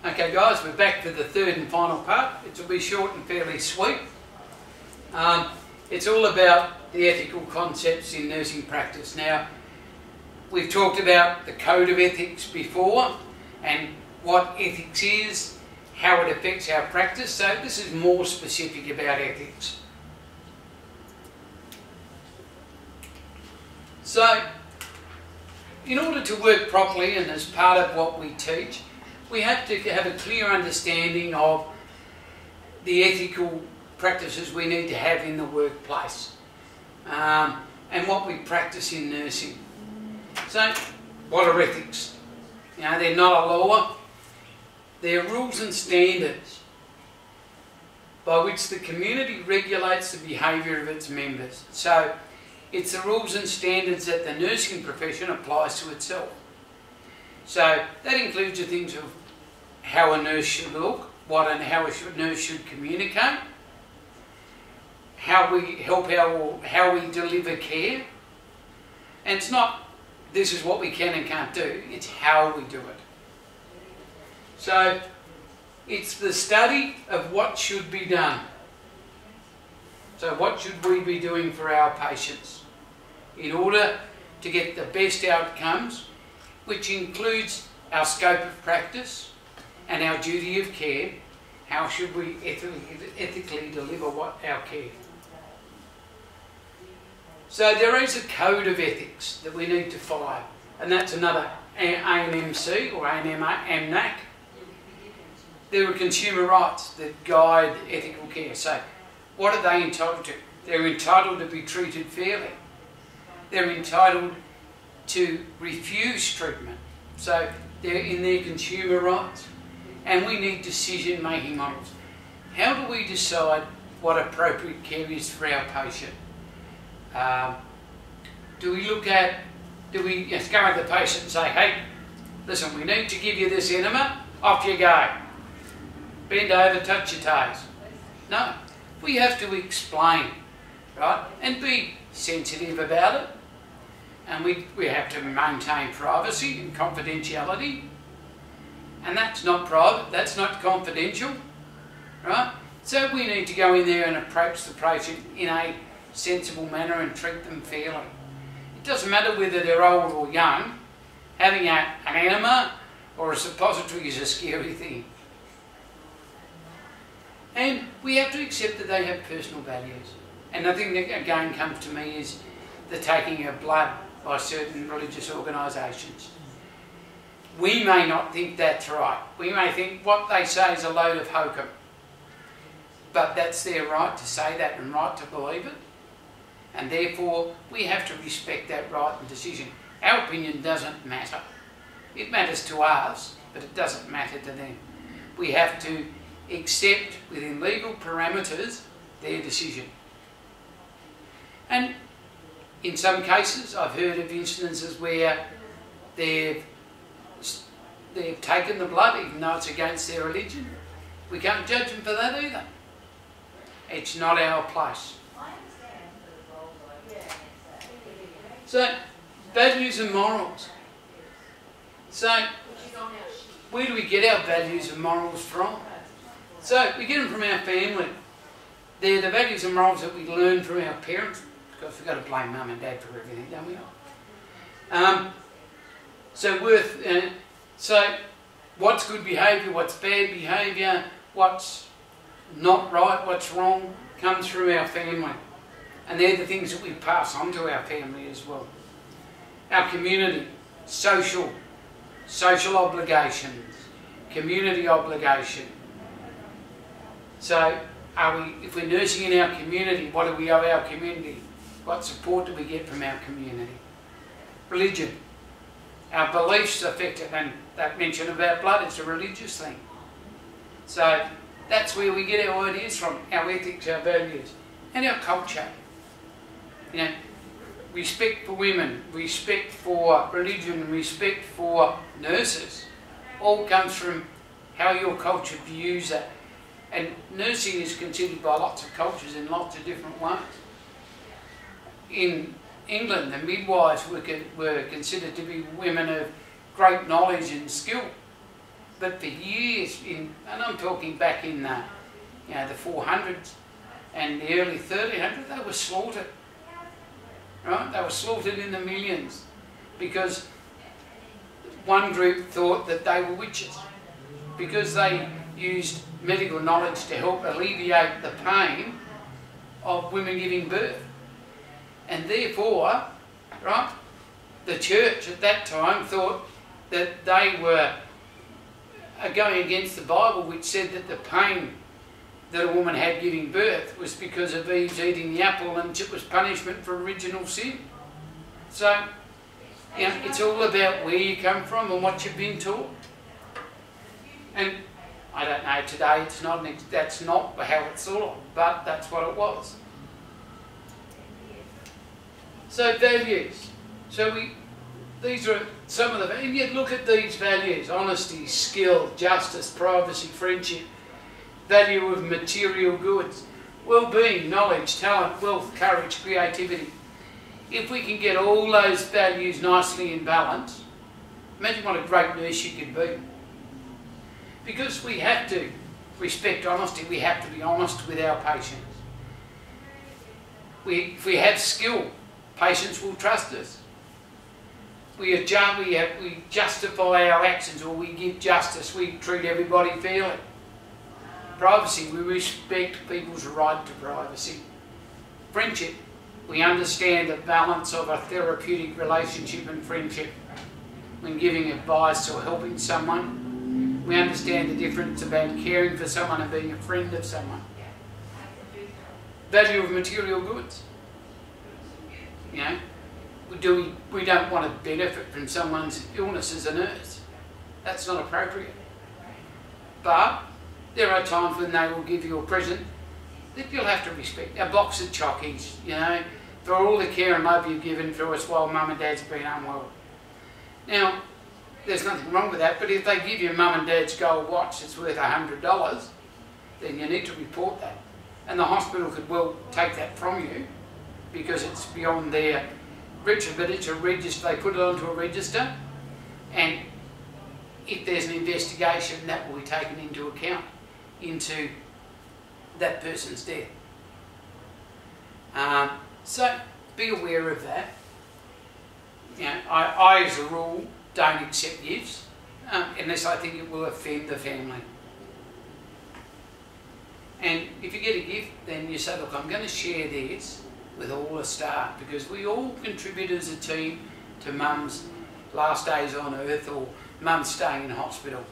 Okay guys, we're back for the third and final part. It will be short and fairly sweet. It's all about the ethical concepts in nursing practice. Now, we've talked about the code of ethics before and what ethics is, how it affects our practice. So this is more specific about ethics. So, in order to work properly and as part of what we teach, we have to have a clear understanding of the ethical practices we need to have in the workplace and what we practice in nursing. So, what are ethics? You know, they're not a law, they're rules and standards by which the community regulates the behaviour of its members. So, it's the rules and standards that the nursing profession applies to itself. So that includes the things of how a nurse should look, how a nurse should communicate, how we help how we deliver care. And it's not this is what we can and can't do, it's how we do it. So it's the study of what should be done. So what should we be doing for our patients in order to get the best outcomes, which includes our scope of practice and our duty of care. How should we ethically deliver our care? So there is a code of ethics that we need to follow, and that's another ANMC or ANMAC. There are consumer rights that guide ethical care. So what are they entitled to? They're entitled to be treated fairly. They're entitled to refuse treatment. So they're in their consumer rights. And we need decision-making models. How do we decide what appropriate care is for our patient? Do we just go to the patient and say, hey, listen, we need to give you this enema, off you go. Bend over, touch your toes. No, we have to explain, right, and be sensitive about it. And we have to maintain privacy and confidentiality. And that's not private, that's not confidential, right? So we need to go in there and approach the patient in a sensible manner and treat them fairly. It doesn't matter whether they're old or young, having an enema or a suppository is a scary thing. And we have to accept that they have personal values. And the thing that again comes to me is the taking of blood by certain religious organisations. We may not think that's right. We may think what they say is a load of hokum. But that's their right to say that and right to believe it. And therefore, we have to respect that right and decision. Our opinion doesn't matter. It matters to us, but it doesn't matter to them. We have to accept, within legal parameters, their decision. And in some cases, I've heard of instances where they've taken the blood, even though it's against their religion. We can't judge them for that either. It's not our place. So, values and morals. So, where do we get our values and morals from? So, we get them from our family. They're the values and morals that we learn from our parents. Because we've got to blame mum and dad for everything, don't we? So what's good behaviour, what's bad behaviour, what's not right, what's wrong, comes through our family. And they're the things that we pass on to our family as well. Our community, social obligations, community obligation. So if we're nursing in our community, what do we owe our community? What support do we get from our community? Religion. Our beliefs affect it, and that mention about blood is a religious thing. So that's where we get our ideas from, our ethics, our values, and our culture. You know, respect for women, respect for religion, respect for nurses, all comes from how your culture views that. And nursing is considered by lots of cultures in lots of different ways. In England, the midwives were considered to be women of great knowledge and skill. But for years, and I'm talking back in the 400s and the early 1300s, they were slaughtered. Right? They were slaughtered in the millions because one group thought that they were witches because they used medical knowledge to help alleviate the pain of women giving birth. And therefore, right, the church at that time thought that they were going against the Bible, which said that the pain that a woman had giving birth was because of Eve's eating the apple and it was punishment for original sin. So, it's all about where you come from and what you've been taught. And I don't know, today that's not how it's thought of, but that's what it was. So values. So these are some of the, and yet look at these values: honesty, skill, justice, privacy, friendship, value of material goods, well-being, knowledge, talent, wealth, courage, creativity. If we can get all those values nicely in balance, imagine what a great nurse you could be. Because we have to respect honesty, we have to be honest with our patients. If we have skill, patients will trust us. We justify our actions, or we give justice, we treat everybody fairly. Privacy, we respect people's right to privacy. Friendship, we understand the balance of a therapeutic relationship and friendship. When giving advice or helping someone, we understand the difference about caring for someone and being a friend of someone. Value of material goods. We don't want to benefit from someone's illness as a nurse. That's not appropriate. But there are times when they will give you a present that you'll have to respect. A box of chockies, for all the care and love you've given to us while mum and dad's been unwell. Now, there's nothing wrong with that, but if they give you mum and dad's gold watch that's worth $100, then you need to report that. And the hospital could well take that from you because it's beyond their reach, but it's a register. They put it onto a register, and if there's an investigation, that will be taken into account into that person's death. So be aware of that. I as a rule don't accept gifts unless I think it will offend the family. And if you get a gift, then you say, look, I'm going to share this with all the staff because we all contribute as a team to mum's last days on earth or mum staying in hospital.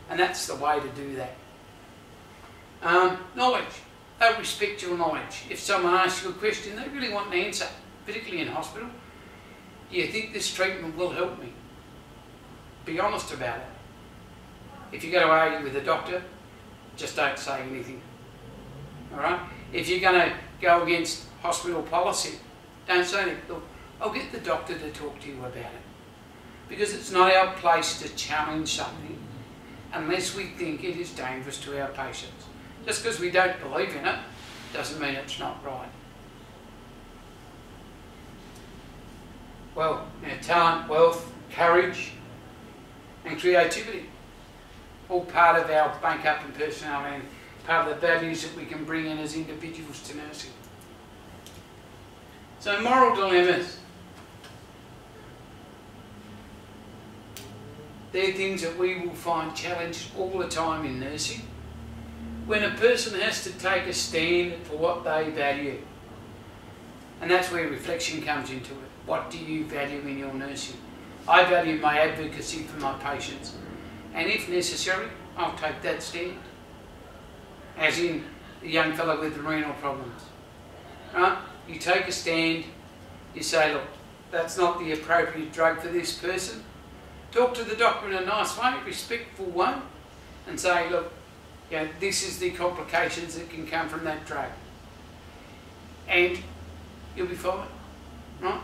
And that's the way to do that. Knowledge. They respect your knowledge. If someone asks you a question, they really want an answer, particularly in hospital. Do you think this treatment will help me? Be honest about it. If you're going to argue with a doctor, just don't say anything. Alright? If you're going to go against hospital policy, don't say anything. Look, I'll get the doctor to talk to you about it. Because it's not our place to challenge something unless we think it is dangerous to our patients. Just because we don't believe in it doesn't mean it's not right. Well, talent, wealth, courage and creativity. All part of our makeup and personality and part of the values that we can bring in as individuals to nursing. So moral dilemmas. They're things that we will find challenged all the time in nursing. When a person has to take a stand for what they value. And that's where reflection comes into it. What do you value in your nursing? I value my advocacy for my patients. And if necessary, I'll take that stand. As in the young fellow with the renal problems. Right? You take a stand, you say, look, that's not the appropriate drug for this person. Talk to the doctor in a nice way, respectful way, and say, look, this is the complications that can come from that drug. And you'll be fine. Right?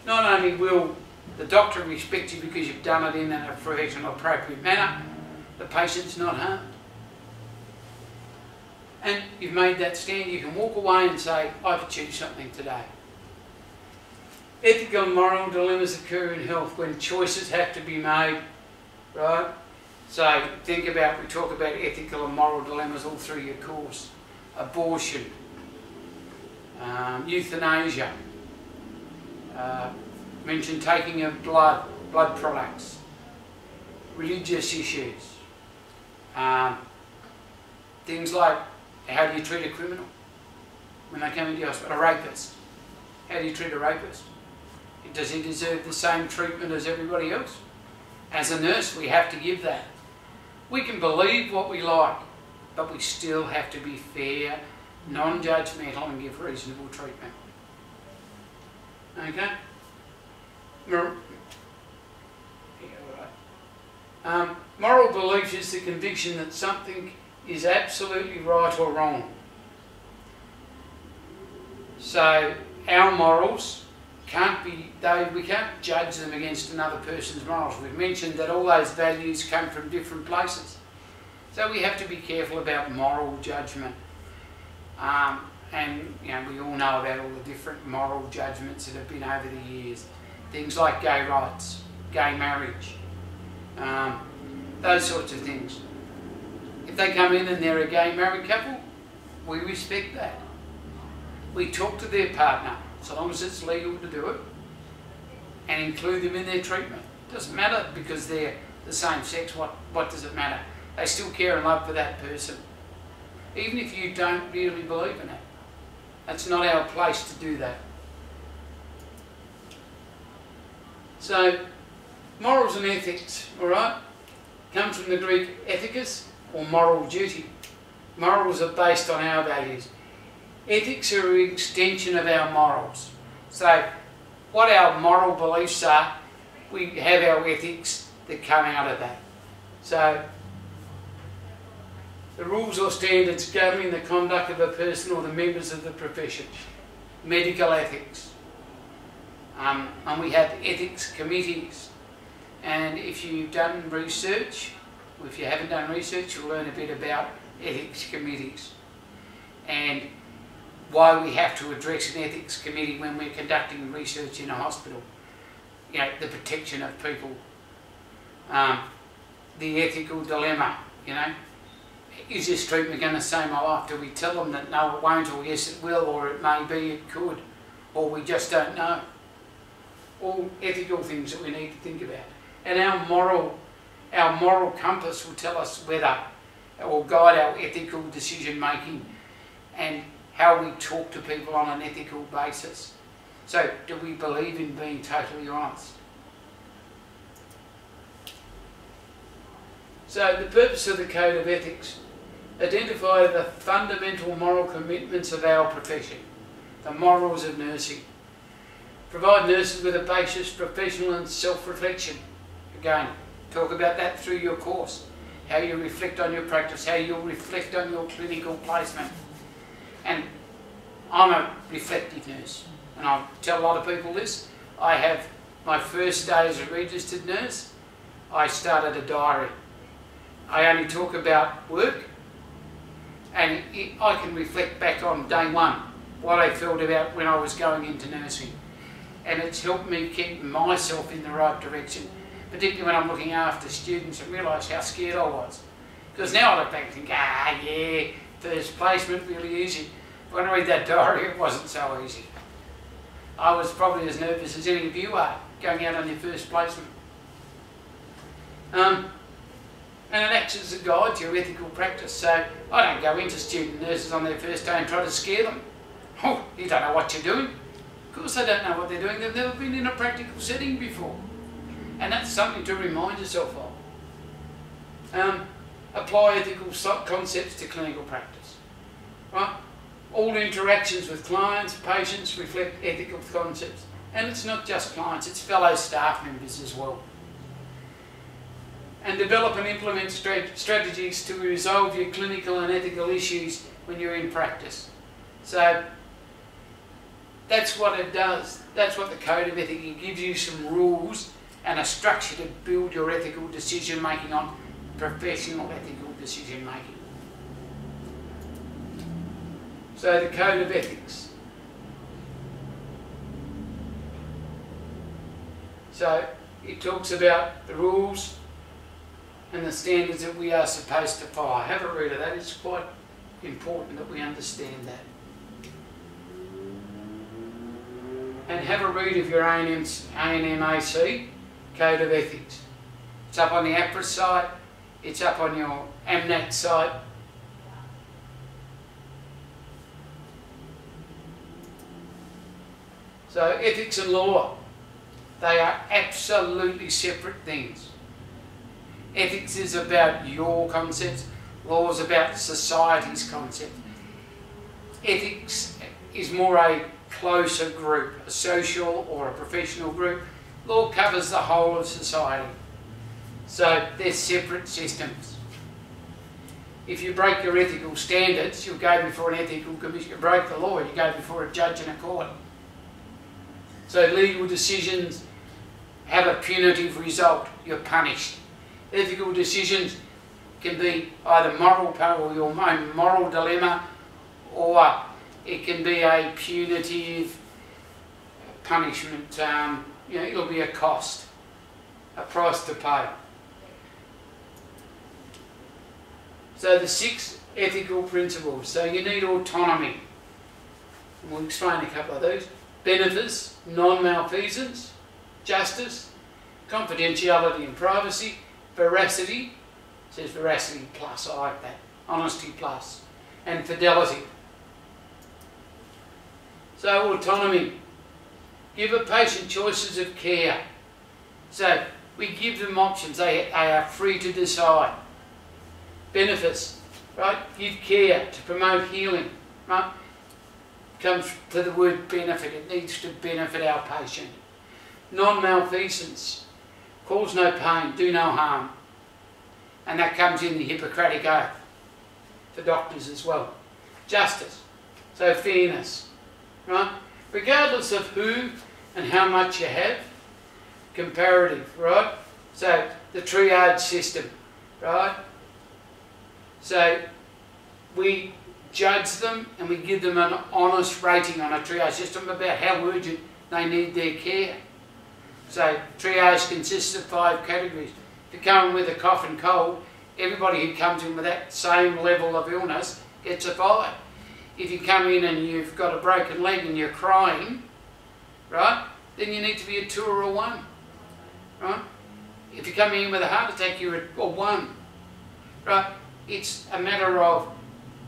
Not only will the doctor respect you because you've done it in a professional, appropriate manner, the patient's not harmed. And you've made that stand, you can walk away and say, I've achieved something today. Ethical and moral dilemmas occur in health when choices have to be made, right? So think about, we talk about ethical and moral dilemmas all through your course. Abortion, euthanasia, mention taking of blood products, religious issues, things like how do you treat a criminal when they come into your hospital, a rapist. How do you treat a rapist? Does he deserve the same treatment as everybody else? As a nurse, we have to give that. We can believe what we like, but we still have to be fair, non-judgmental, and give reasonable treatment. Okay? Moral belief is the conviction that something is absolutely right or wrong. So our morals can't be, we can't judge them against another person's morals. We've mentioned that all those values come from different places. So we have to be careful about moral judgment. And you know, we all know about all the different moral judgments that have been over the years. Things like gay rights, gay marriage, those sorts of things. If they come in and they're a gay married couple, we respect that. We talk to their partner, so long as it's legal to do it, and include them in their treatment. It doesn't matter because they're the same sex, what does it matter? They still care and love for that person. Even if you don't really believe in it. That's not our place to do that. So, morals and ethics, alright, comes from the Greek ethikos, or moral duty. Morals are based on our values. Ethics are an extension of our morals. So, what our moral beliefs are, we have our ethics that come out of that. So, the rules or standards governing the conduct of a person or the members of the profession. Medical ethics. And we have ethics committees. And if you've done research, or if you haven't done research, you'll learn a bit about ethics committees. And why we have to address an ethics committee when we're conducting research in a hospital. You know, the protection of people. The ethical dilemma, you know. Is this treatment going to save my life? Do we tell them that no, it won't, or yes, it will, or it may be, it could, or we just don't know? All ethical things that we need to think about. And our moral compass will tell us whether, or guide our ethical decision making and how we talk to people on an ethical basis. So, do we believe in being totally honest? So, the purpose of the Code of Ethics: identify the fundamental moral commitments of our profession, the morals of nursing. Provide nurses with a basis, professional and self-reflection. Again, talk about that through your course. How you reflect on your practice, how you reflect on your clinical placement. And I'm a reflective nurse, and I tell a lot of people this. I have my first day as a registered nurse, I started a diary. I only talk about work, and I can reflect back on day one, what I felt about when I was going into nursing. And it's helped me keep myself in the right direction, particularly when I'm looking after students and realise how scared I was. Because now I look back and think, yeah, first placement, really easy. When I read that diary, it wasn't so easy. I was probably as nervous as any of you are, going out on your first placement. And it acts as a guide to your ethical practice. So I don't go into student nurses on their first day and try to scare them. Oh, you don't know what you're doing. Of course they don't know what they're doing. They've never been in a practical setting before. And that's something to remind yourself of. Apply ethical concepts to clinical practice. Right? All interactions with clients, patients reflect ethical concepts. And it's not just clients, it's fellow staff members as well. And develop and implement strategies to resolve your clinical and ethical issues when you're in practice. So that's what it does. That's what the Code of Ethics, it gives you some rules and a structure to build your ethical decision making on, professional ethical decision making. So the Code of Ethics. So it talks about the rules, and the standards that we are supposed to follow. Have a read of that. It's quite important that we understand that. And have a read of your ANMAC Code of Ethics. It's up on the APRA site, it's up on your AMNAT site. So ethics and law, they are absolutely separate things. Ethics is about your concepts, law is about society's concept. Ethics is more a closer group, a social or a professional group. Law covers the whole of society. So they're separate systems. If you break your ethical standards, you'll go before an ethical commission. You break the law, you go before a judge and a court. So legal decisions have a punitive result. You're punished. Ethical decisions can be either moral power or your own moral dilemma, or it can be a punitive punishment. It'll be a cost, a price to pay. So the 6 ethical principles. So you need autonomy. And we'll explain a couple of those. Benefits, non-malfeasance, justice, confidentiality and privacy, veracity, it says veracity plus, I like that, honesty plus, and fidelity. So autonomy, give a patient choices of care. So we give them options, they are free to decide. Benefits, right, give care to promote healing, right, comes to the word benefit, it needs to benefit our patient. Non-malfeasance, cause no pain, do no harm. And that comes in the Hippocratic Oath for doctors as well. Justice, so fairness, right? Regardless of who and how much you have. Comparative, right? So the triage system, right? So we judge them and we give them an honest rating on a triage system about how urgent they need their care. So triage consists of 5 categories. If you come in with a cough and cold, everybody who comes in with that same level of illness gets a 5. If you come in and you've got a broken leg and you're crying, right, then you need to be a 2 or a 1, right? If you're coming in with a heart attack, you're a 1, right? It's a matter of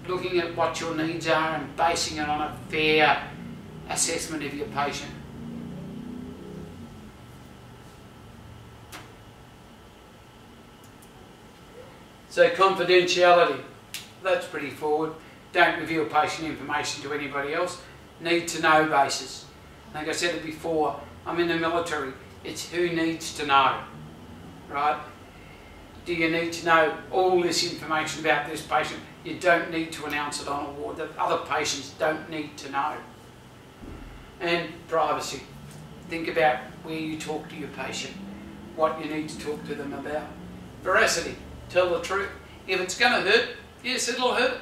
looking at what your needs are and basing it on a fair assessment of your patient. So confidentiality, that's pretty forward. Don't reveal patient information to anybody else. Need to know basis. Like I said it before, I'm in the military. It's who needs to know, right? Do you need to know all this information about this patient? You don't need to announce it on a ward. The other patients don't need to know. And privacy. Think about where you talk to your patient, what you need to talk to them about. Veracity. Tell the truth. If it's going to hurt, yes, it'll hurt.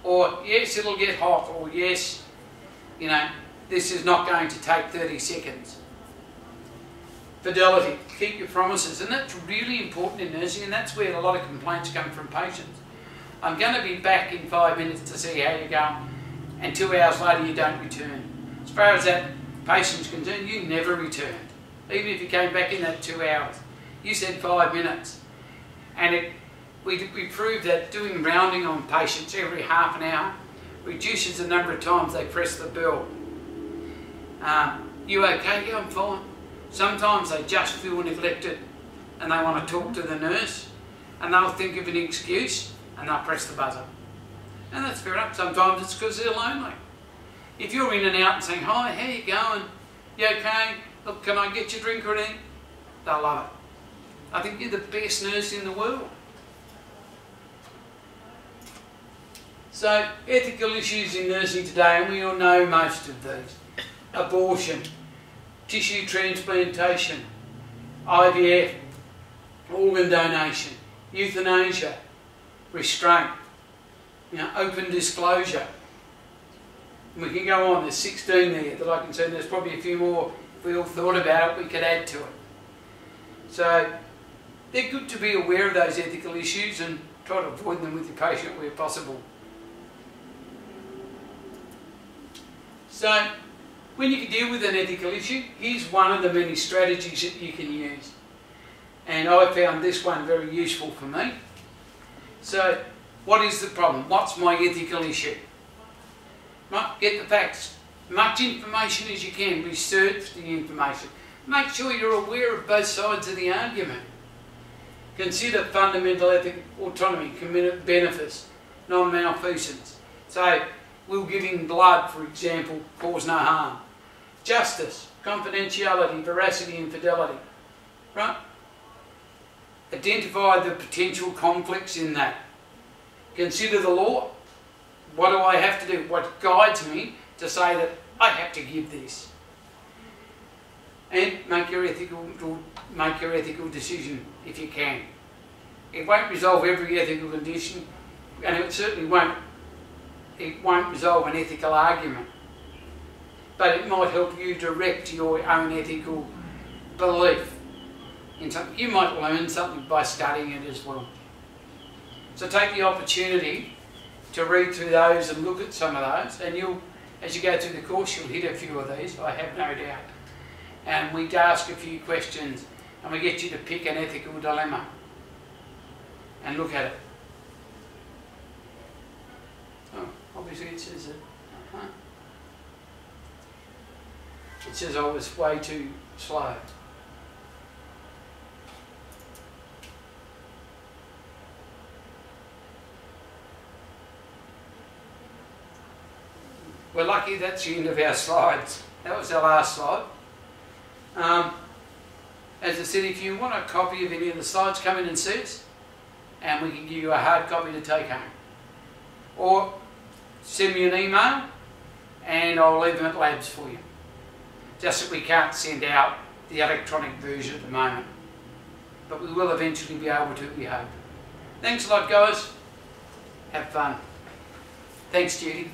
Or yes, it'll get hot. Or yes, this is not going to take 30 seconds. Fidelity. Keep your promises. And that's really important in nursing, and that's where a lot of complaints come from patients. I'm going to be back in 5 minutes to see how you're going, and 2 hours later you don't return. As far as that patient's concerned, you never returned. Even if you came back in that 2 hours. You said 5 minutes. And we proved that doing rounding on patients every half an hour reduces the number of times they press the bell. You okay? Yeah, I'm fine. Sometimes they just feel neglected and they want to talk to the nurse and they'll think of an excuse and they'll press the buzzer. And that's fair enough. Sometimes it's because they're lonely. If you're in and out and saying, hi, how you going? You okay? Look, can I get you a drink or anything? They'll love it. I think you're the best nurse in the world. So, ethical issues in nursing today, and we all know most of these. Abortion, tissue transplantation, IVF, organ donation, euthanasia, restraint, open disclosure. And we can go on, there's 16 there that I can see, and there's probably a few more, if we all thought about it, we could add to it. So, they're good to be aware of those ethical issues and try to avoid them with your patient where possible. So, when you can deal with an ethical issue, here's one of the many strategies that you can use. And I found this one very useful for me. So, what is the problem? What's my ethical issue? Right? Get the facts. Much information as you can. Research the information. Make sure you're aware of both sides of the argument. Consider fundamental ethical autonomy, benefits, non-malfeasance. So, will giving blood, for example, cause no harm? Justice, confidentiality, veracity and fidelity. Right? Identify the potential conflicts in that. Consider the law. What do I have to do? What guides me to say that I have to give this? And make your ethical decision if you can. It won't resolve every ethical condition, and it certainly won't resolve an ethical argument. But it might help you direct your own ethical belief in something. You might learn something by studying it as well. So take the opportunity to read through those and look at some of those, and you'll, as you go through the course, you'll hit a few of these, I have no doubt. And we ask a few questions, and we get you to pick an ethical dilemma and look at it. Oh, obviously it says that. It says I was way too slow. We're lucky that's the end of our slides. That was our last slide. As I said, if you want a copy of any of the slides, come in and see us, and we can give you a hard copy to take home. Or send me an email, and I'll leave them at labs for you. Just that we can't send out the electronic version at the moment. But we will eventually be able to, we hope. Thanks a lot, guys. Have fun. Thanks, Judy.